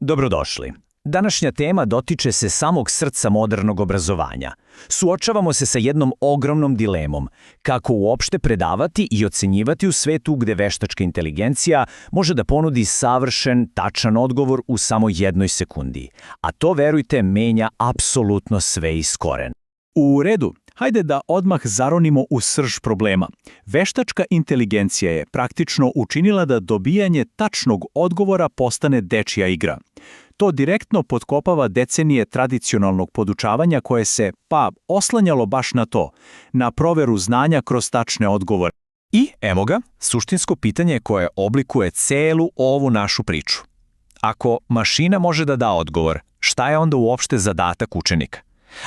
Dobrodošli. Današnja tema dotiče se samog srca modernog obrazovanja. Suočavamo se sa jednom ogromnom dilemom kako uopšte predavati i ocenjivati u svetu gde veštačka inteligencija može da ponudi savršen, tačan odgovor u samo jednoj sekundi. A to, verujte, menja apsolutno sve iz korena. U redu, hajde da odmah zaronimo u srž problema. Veštačka inteligencija je praktično učinila da dobijanje tačnog odgovora postane dečija igra. To direktno potkopava decenije tradicionalnog podučavanja koje se, oslanjalo baš na to, na proveru znanja kroz tačne odgovore. I, evo ga, suštinsko pitanje koje oblikuje celu ovu našu priču. Ako mašina može da da odgovor, šta je onda uopšte zadatak učenika?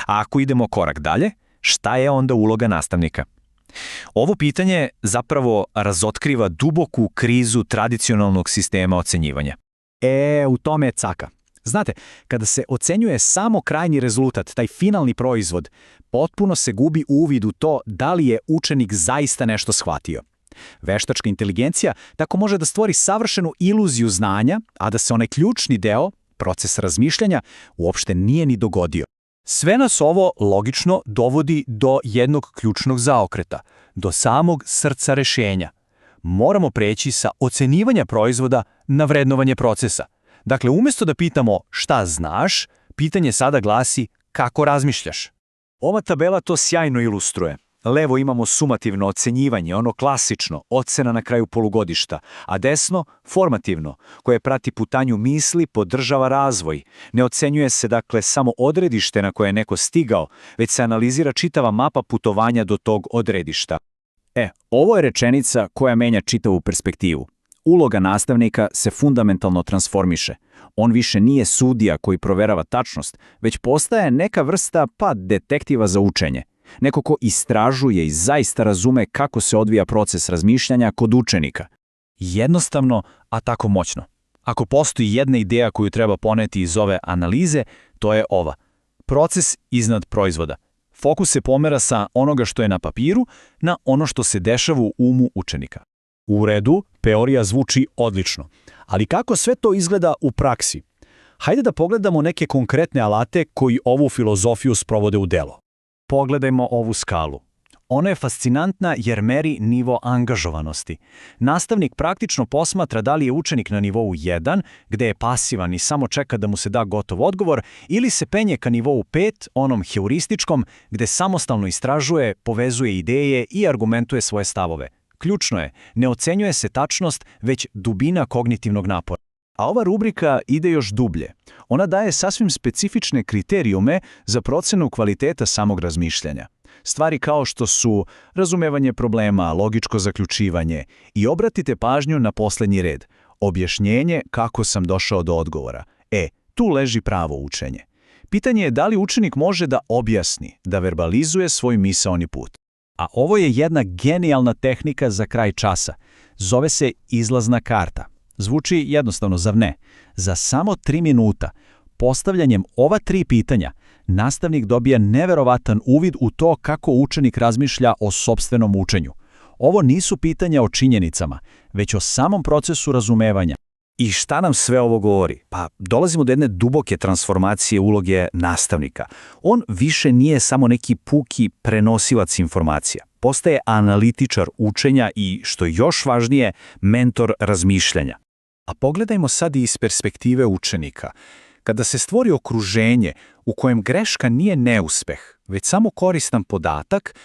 A ako idemo korak dalje, šta je onda uloga nastavnika? Ovo pitanje zapravo razotkriva duboku krizu tradicionalnog sistema ocenjivanja. U tome je caka. Znate, kada se ocenjuje samo krajnji rezultat, taj finalni proizvod, potpuno se gubi uvid u to da li je učenik zaista nešto shvatio. Veštačka inteligencija tako može da stvori savršenu iluziju znanja, a da se onaj ključni deo, proces razmišljanja, uopšte nije ni dogodio. Sve nas ovo logično dovodi do jednog ključnog zaokreta, do samog srca rešenja. Moramo preći sa ocenjivanja proizvoda na vrednovanje procesa. Dakle, umjesto da pitamo šta znaš, pitanje sada glasi kako razmišljaš. Ova tabela to sjajno ilustruje. Levo imamo sumativno ocenjivanje, ono klasično, ocena na kraju polugodišta, a desno formativno, koje prati putanju misli, podržava razvoj. Ne ocenjuje se dakle samo odredište na koje je neko stigao, već se analizira čitava mapa putovanja do tog odredišta. Ovo je rečenica koja menja čitavu perspektivu. Uloga nastavnika se fundamentalno transformiše. On više nije sudija koji proverava tačnost, već postaje neka vrsta detektiva za učenje. Neko ko istražuje i zaista razume kako se odvija proces razmišljanja kod učenika. Jednostavno, a tako moćno. Ako postoji jedna ideja koju treba poneti iz ove analize, to je ova. Proces iznad proizvoda. Fokus se pomera sa onoga što je na papiru na ono što se dešava u umu učenika. U redu, teorija zvuči odlično. Ali kako sve to izgleda u praksi? Hajde da pogledamo neke konkretne alate koji ovu filozofiju sprovode u delo. Pogledajmo ovu skalu. Ona je fascinantna jer meri nivo angažovanosti. Nastavnik praktično posmatra da li je učenik na nivou 1, gde je pasivan i samo čeka da mu se da gotov odgovor, ili se penje ka nivou 5, onom heurističkom, gde samostalno istražuje, povezuje ideje i argumentuje svoje stavove. Ključno je, ne ocenjuje se tačnost, već dubina kognitivnog napora. A ova rubrika ide još dublje. Ona daje sasvim specifične kriterijume za procenu kvaliteta samog razmišljanja. Stvari kao što su razumevanje problema, logičko zaključivanje i obratite pažnju na posljednji red. Objašnjenje kako sam došao do odgovora. Tu leži pravo učenje. Pitanje je da li učenik može da objasni, da verbalizuje svoj misaoni put. A ovo je jedna genijalna tehnika za kraj časa. Zove se izlazna karta. Zvuči jednostavno, zar ne? Za samo 3 minuta, postavljanjem ova 3 pitanja, nastavnik dobija neverovatan uvid u to kako učenik razmišlja o sopstvenom učenju. Ovo nisu pitanja o činjenicama, već o samom procesu razumevanja. I šta nam sve ovo govori? Dolazimo do jedne duboke transformacije uloge nastavnika. On više nije samo neki puki prenosilac informacija. Postaje analitičar učenja i, što je još važnije, mentor razmišljanja. A pogledajmo sad i iz perspektive učenika. Kada se stvori okruženje u kojem greška nije neuspeh, već samo koristan podatak,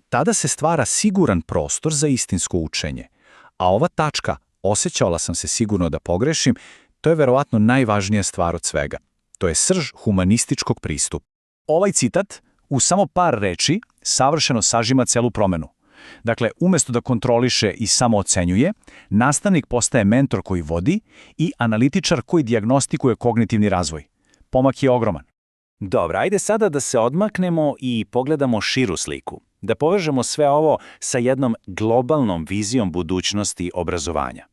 tada se stvara siguran prostor za istinsko učenje. A ova tačka, osjećala sam se sigurno da pogrešim, to je verovatno najvažnija stvar od svega. To je srž humanističkog pristupa. Ovaj citat, u samo par reči, savršeno sažima celu promenu. Dakle, umjesto da kontroliše i samo ocenjuje, nastavnik postaje mentor koji vodi i analitičar koji dijagnostikuje kognitivni razvoj. Pomak je ogroman. Dobro, ajde sada da se odmaknemo i pogledamo širu sliku. Da povežemo sve ovo sa jednom globalnom vizijom budućnosti obrazovanja.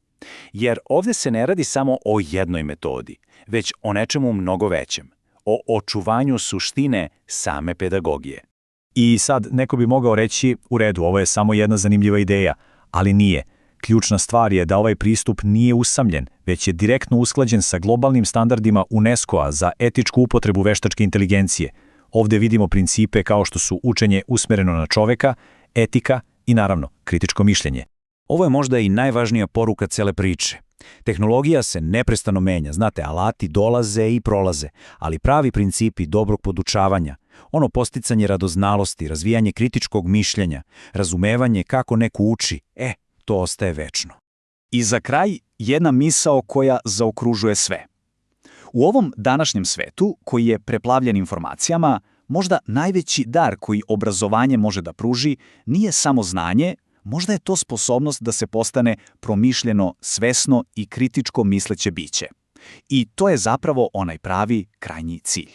Jer ovdje se ne radi samo o jednoj metodi, već o nečemu mnogo većem. O očuvanju suštine same pedagogije. I sad neko bi mogao reći, u redu, ovo je samo jedna zanimljiva ideja, ali nije. Ključna stvar je da ovaj pristup nije usamljen, već je direktno usklađen sa globalnim standardima UNESCO-a za etičku upotrebu veštačke inteligencije. Ovdje vidimo principe kao što su učenje usmereno na čoveka, etika i naravno kritičko mišljenje. Ovo je možda i najvažnija poruka cele priče. Tehnologija se neprestano menja, znate, alati dolaze i prolaze, ali pravi principi dobrog podučavanja, ono posticanje radoznalosti, razvijanje kritičkog mišljenja, razumevanje kako neko uči, to ostaje večno. I za kraj, jedna misao koja zaokružuje sve. U ovom današnjem svetu, koji je preplavljen informacijama, možda najveći dar koji obrazovanje može da pruži nije samo znanje, možda je to sposobnost da se postane promišljeno, svesno i kritičko misleće biće. I to je zapravo onaj pravi krajnji cilj.